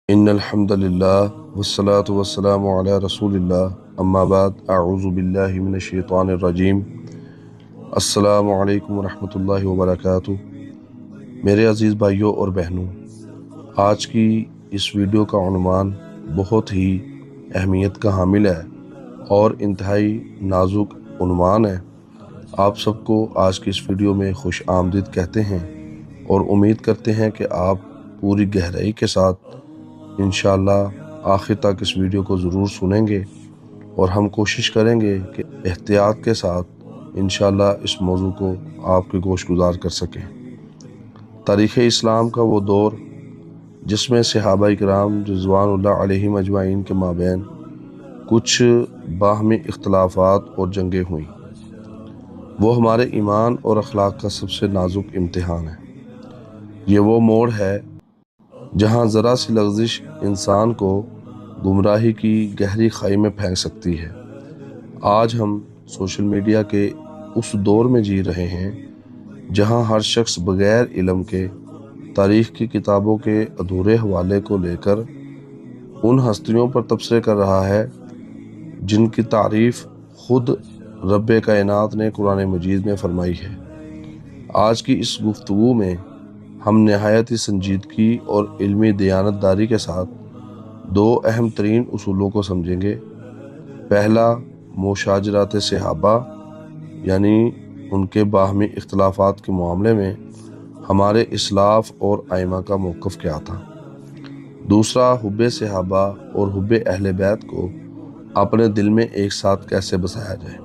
ان الحمد للہ والصلاة والسلام علی رسول اللہ اما بعد اعوذ باللہ من الشیطان الرجیم۔ السلام علیکم ورحمۃ اللہ وبرکاتہ۔ میرے عزیز بھائیوں اور بہنوں، آج کی اس ویڈیو کا عنوان بہت ہی اہمیت کا حامل ہے اور انتہائی نازک عنوان ہے۔ آپ سب کو آج کی اس ویڈیو میں خوش آمدید کہتے ہیں اور امید کرتے ہیں کہ آپ پوری گہرائی کے ساتھ انشاءاللہ آخر تک اس ویڈیو کو ضرور سنیں گے، اور ہم کوشش کریں گے کہ احتیاط کے ساتھ انشاءاللہ اس موضوع کو آپ کے گوش گزار کر سکیں۔ تاریخ اسلام کا وہ دور جس میں صحابہ کرام رضوان اللہ علیہم اجمعین کے مابین کچھ باہمی اختلافات اور جنگیں ہوئیں، وہ ہمارے ایمان اور اخلاق کا سب سے نازک امتحان ہے۔ یہ وہ موڑ ہے جہاں ذرا سی لغزش انسان کو گمراہی کی گہری کھائی میں پھینک سکتی ہے۔ آج ہم سوشل میڈیا کے اس دور میں جی رہے ہیں جہاں ہر شخص بغیر علم کے تاریخ کی کتابوں کے ادھورے حوالے کو لے کر ان ہستیوں پر تبصرے کر رہا ہے جن کی تعریف خود رب کائنات نے قرآن مجید میں فرمائی ہے۔ آج کی اس گفتگو میں ہم نہایت ہی سنجیدگی اور علمی دیانتداری کے ساتھ دو اہم ترین اصولوں کو سمجھیں گے۔ پہلا، مشاجرات صحابہ، یعنی ان کے باہمی اختلافات کے معاملے میں ہمارے اسلاف اور ائمہ کا موقف کیا تھا۔ دوسرا، حب صحابہ اور حب اہل بیت کو اپنے دل میں ایک ساتھ کیسے بسایا جائے۔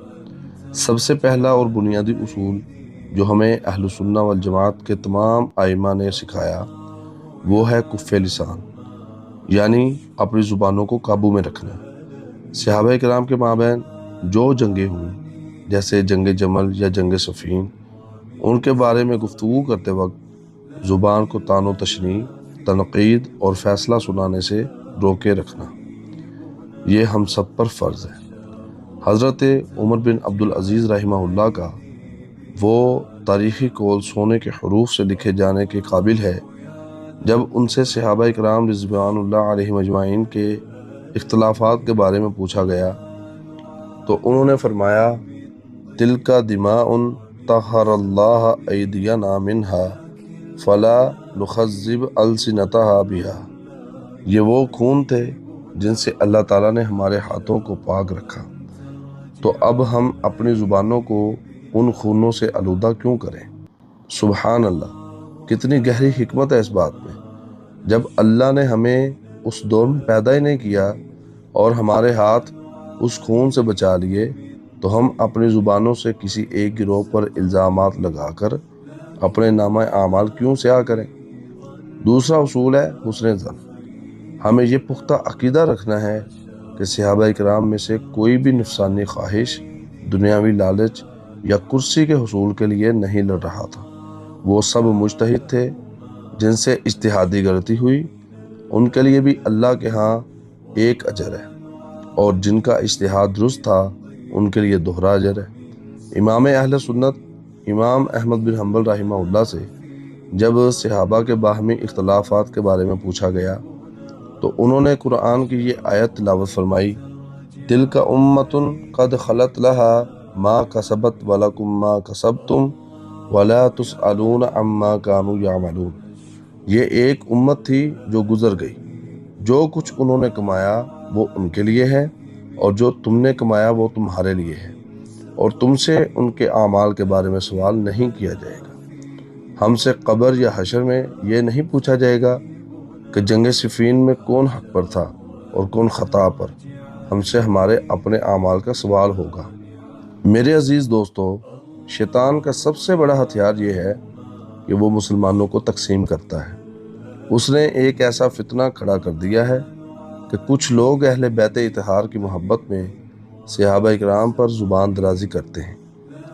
سب سے پہلا اور بنیادی اصول جو ہمیں اہل سنہ والجماعت کے تمام ائمہ نے سکھایا وہ ہے کف لسان، یعنی اپنی زبانوں کو قابو میں رکھنا۔ صحابہ کرام کے مابین جو جنگیں ہوئیں جیسے جنگ جمل یا جنگ صفین، ان کے بارے میں گفتگو کرتے وقت زبان کو طعن و تشنیع، تنقید اور فیصلہ سنانے سے روکے رکھنا، یہ ہم سب پر فرض ہے۔ حضرت عمر بن عبدالعزیز رحمہ اللہ کا وہ تاریخی قول سونے کے حروف سے لکھے جانے کے قابل ہے جب ان سے صحابہ کرام رضوان اللہ علیہم اجمعین کے اختلافات کے بارے میں پوچھا گیا تو انہوں نے فرمایا، تلک دماء طہر اللہ ایدینا منہا فلا نخذب السنتہا بہا۔ یہ وہ خون تھے جن سے اللہ تعالیٰ نے ہمارے ہاتھوں کو پاک رکھا، تو اب ہم اپنی زبانوں کو ان خونوں سے آلودہ کیوں کریں۔ سبحان اللہ، کتنی گہری حکمت ہے اس بات میں۔ جب اللہ نے ہمیں اس دور میں پیدا ہی نہیں کیا اور ہمارے ہاتھ اس خون سے بچا لیے، تو ہم اپنی زبانوں سے کسی ایک گروہ پر الزامات لگا کر اپنے نامہ اعمال کیوں سیاہ کریں۔ دوسرا اصول ہے حسن ظن۔ ہمیں یہ پختہ عقیدہ رکھنا ہے کہ صحابہ کرام میں سے کوئی بھی نفسانی خواہش، دنیاوی لالچ یا کرسی کے حصول کے لیے نہیں لڑ رہا تھا۔ وہ سب مجتہد تھے، جن سے اجتہادی غلطی ہوئی ان کے لیے بھی اللہ کے ہاں ایک اجر ہے، اور جن کا اجتہاد درست تھا ان کے لیے دوہرا اجر ہے۔ امام اہل سنت امام احمد بن حنبل رحمہ اللہ سے جب صحابہ کے باہمی اختلافات کے بارے میں پوچھا گیا تو انہوں نے قرآن کی یہ آیت تلاوت فرمائی، تلک امۃ قد خلت لہا ما کسبت ولکم ما کسبتم ولا تسألون عما کانوا یعملون۔ یہ ایک امت تھی جو گزر گئی، جو کچھ انہوں نے کمایا وہ ان کے لیے ہے، اور جو تم نے کمایا وہ تمہارے لیے ہے، اور تم سے ان کے اعمال کے بارے میں سوال نہیں کیا جائے گا۔ ہم سے قبر یا حشر میں یہ نہیں پوچھا جائے گا کہ جنگ صفین میں کون حق پر تھا اور کون خطا پر۔ ہم سے ہمارے اپنے اعمال کا سوال ہوگا۔ میرے عزیز دوستو، شیطان کا سب سے بڑا ہتھیار یہ ہے کہ وہ مسلمانوں کو تقسیم کرتا ہے۔ اس نے ایک ایسا فتنہ کھڑا کر دیا ہے کہ کچھ لوگ اہل بیت اطہار کی محبت میں صحابہ کرام پر زبان درازی کرتے ہیں،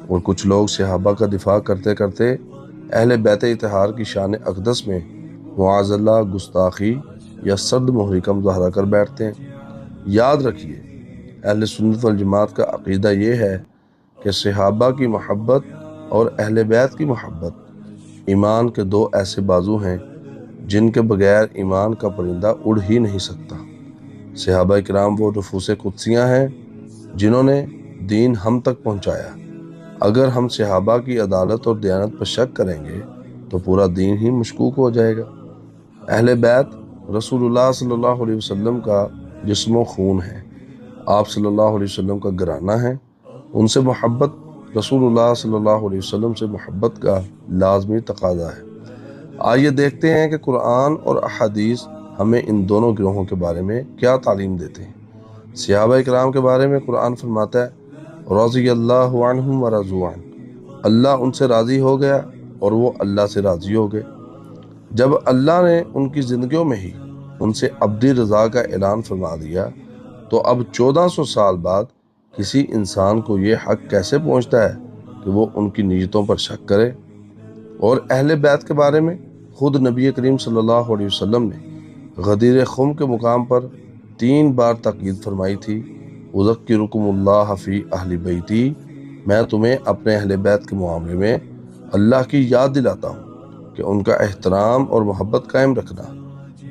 اور کچھ لوگ صحابہ کا دفاع کرتے کرتے اہل بیت اطہار کی شان اقدس میں معاذ اللہ گستاخی یا سرد مہری کا مظاہرہ کر بیٹھتے ہیں۔ یاد رکھیے، اہل سنت والجماعت کا عقیدہ یہ ہے کہ صحابہ کی محبت اور اہل بیت کی محبت ایمان کے دو ایسے بازو ہیں جن کے بغیر ایمان کا پرندہ اڑ ہی نہیں سکتا۔ صحابہ کرام وہ نفوس قدسیاں ہیں جنہوں نے دین ہم تک پہنچایا۔ اگر ہم صحابہ کی عدالت اور دیانت پر شک کریں گے تو پورا دین ہی مشکوک ہو جائے گا۔ اہل بیت رسول اللہ صلی اللہ علیہ وسلم کا جسم و خون ہے، آپ صلی اللہ علیہ وسلم کا گھرانہ ہے۔ ان سے محبت رسول اللہ صلی اللہ علیہ وسلم سے محبت کا لازمی تقاضا ہے۔ آئیے دیکھتے ہیں کہ قرآن اور احادیث ہمیں ان دونوں گروہوں کے بارے میں کیا تعلیم دیتے ہیں۔ صحابہ کرام کے بارے میں قرآن فرماتا ہے رضی اللہ عنہم ورضوا عنہ، اللہ ان سے راضی ہو گیا اور وہ اللہ سے راضی ہو گئے۔ جب اللہ نے ان کی زندگیوں میں ہی ان سے ابدی رضا کا اعلان فرما دیا تو اب 1400 سال بعد کسی انسان کو یہ حق کیسے پہنچتا ہے کہ وہ ان کی نیتوں پر شک کرے؟ اور اہل بیت کے بارے میں خود نبی کریم صلی اللہ علیہ وسلم نے غدیر خم کے مقام پر 3 بار تاکید فرمائی تھی، اذکرکم اللہ فی اہل بیتی، میں تمہیں اپنے اہل بیت کے معاملے میں اللہ کی یاد دلاتا ہوں کہ ان کا احترام اور محبت قائم رکھنا۔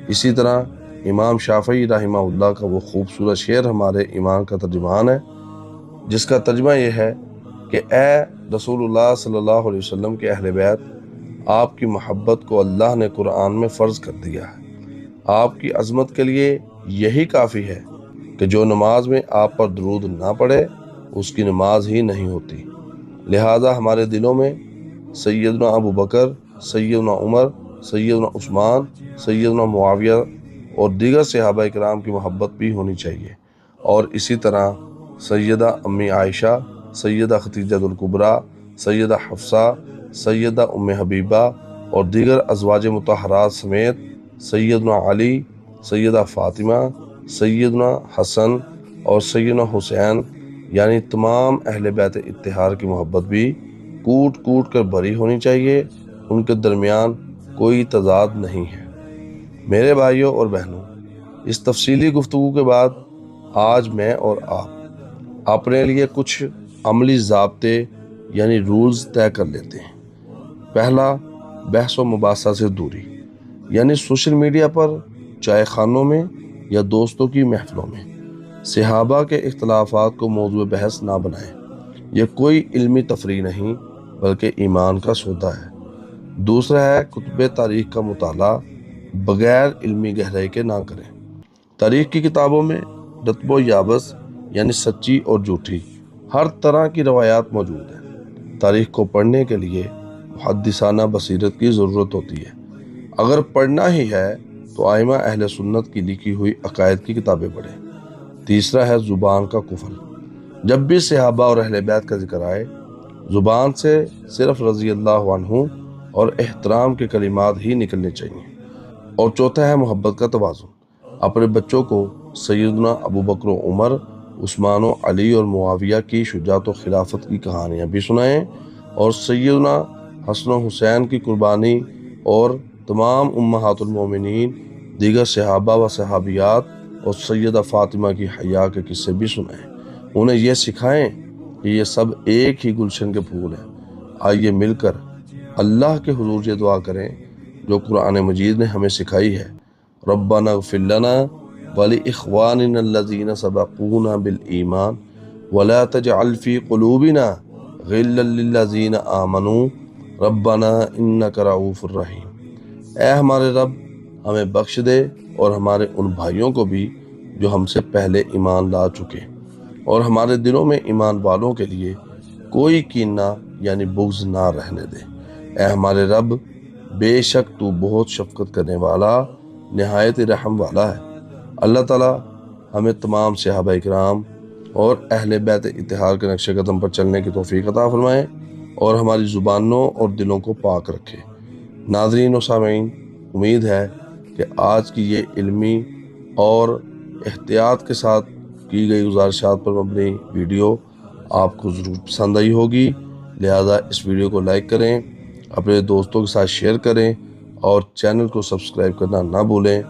اسی طرح امام شافعی رحمہ اللہ کا وہ خوبصورت شعر ہمارے ایمان کا ترجمان ہے، جس کا ترجمہ یہ ہے کہ اے رسول اللہ صلی اللہ علیہ وسلم کے اہل بیت، آپ کی محبت کو اللہ نے قرآن میں فرض کر دیا ہے۔ آپ کی عظمت کے لیے یہی کافی ہے کہ جو نماز میں آپ پر درود نہ پڑے اس کی نماز ہی نہیں ہوتی۔ لہذا ہمارے دلوں میں سیدنا ابو بکر، سیدنا عمر، سیدنا عثمان، سیدنا معاویہ اور دیگر صحابہ کرام کی محبت بھی ہونی چاہیے، اور اسی طرح سیدہ امی عائشہ، سیدہ خدیجہ الکبریٰ، سیدہ حفصہ، سیدہ ام حبیبہ اور دیگر ازواج مطہرات سمیت سیدنا علی، سیدہ فاطمہ، سیدنا حسن اور سیدنا حسین، یعنی تمام اہل بیت اطہار کی محبت بھی کوٹ کوٹ کر بھری ہونی چاہیے، ان کے درمیان کوئی تضاد نہیں ہے۔ میرے بھائیوں اور بہنوں، اس تفصیلی گفتگو کے بعد آج میں اور آپ اپنے لیے کچھ عملی ضابطے یعنی رولز طے کر لیتے ہیں۔ پہلا، بحث و مباحثہ سے دوری، یعنی سوشل میڈیا پر، چائے خانوں میں یا دوستوں کی محفلوں میں صحابہ کے اختلافات کو موضوع بحث نہ بنائیں۔ یہ کوئی علمی تفریح نہیں بلکہ ایمان کا سودا ہے۔ دوسرا ہے کتب تاریخ کا مطالعہ بغیر علمی گہرائی کے نہ کریں۔ تاریخ کی کتابوں میں رتب و یابس یعنی سچی اور جھوٹی ہر طرح کی روایات موجود ہیں۔ تاریخ کو پڑھنے کے لیے محدثانہ بصیرت کی ضرورت ہوتی ہے۔ اگر پڑھنا ہی ہے تو ائمہ اہل سنت کی لکھی ہوئی عقائد کی کتابیں پڑھیں۔ تیسرا ہے زبان کا کفل۔ جب بھی صحابہ اور اہل بیت کا ذکر آئے زبان سے صرف رضی اللہ عنہ اور احترام کے کلمات ہی نکلنے چاہیے۔ اور چوتھا ہے محبت کا توازن۔ اپنے بچوں کو سیدنا ابو بکر و عمر، عثمان و علی اور معاویہ کی شجاعت و خلافت کی کہانیاں بھی سنائیں، اور سیدنا حسن و حسین کی قربانی اور تمام امہات المومنین، دیگر صحابہ و صحابیات اور سیدہ فاطمہ کی حیا کے قصے بھی سنائیں۔ انہیں یہ سکھائیں کہ یہ سب ایک ہی گلشن کے پھول ہیں۔ آئیے مل کر اللہ کے حضور یہ دعا کریں جو قرآن مجید نے ہمیں سکھائی ہے، ربنا اغفر لنا ولإخواننا الذین سبقونا بالایمان ولا تجعل فی قلوبنا غلا للذین آمنوا ربنا انک رؤوف رحیم۔ اے ہمارے رب، ہمیں بخش دے اور ہمارے ان بھائیوں کو بھی جو ہم سے پہلے ایمان لا چکے، اور ہمارے دلوں میں ایمان والوں کے لیے کوئی کینہ یعنی بغض نہ رہنے دے۔ اے ہمارے رب، بے شک تو بہت شفقت کرنے والا، نہایت رحم والا ہے۔ اللہ تعالیٰ ہمیں تمام صحابہ کرام اور اہل بیت اطہار کے نقش قدم پر چلنے کی توفیق عطا فرمائے اور ہماری زبانوں اور دلوں کو پاک رکھے۔ ناظرین و سامعین، امید ہے کہ آج کی یہ علمی اور احتیاط کے ساتھ کی گئی گزارشات پر مبنی ویڈیو آپ کو ضرور پسند آئی ہوگی، لہذا اس ویڈیو کو لائک کریں، اپنے دوستوں کے ساتھ شیئر کریں اور چینل کو سبسکرائب کرنا نہ بھولیں۔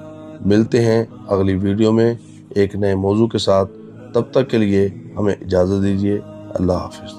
ملتے ہیں اگلی ویڈیو میں ایک نئے موضوع کے ساتھ، تب تک کے لیے ہمیں اجازت دیجیے۔ اللہ حافظ۔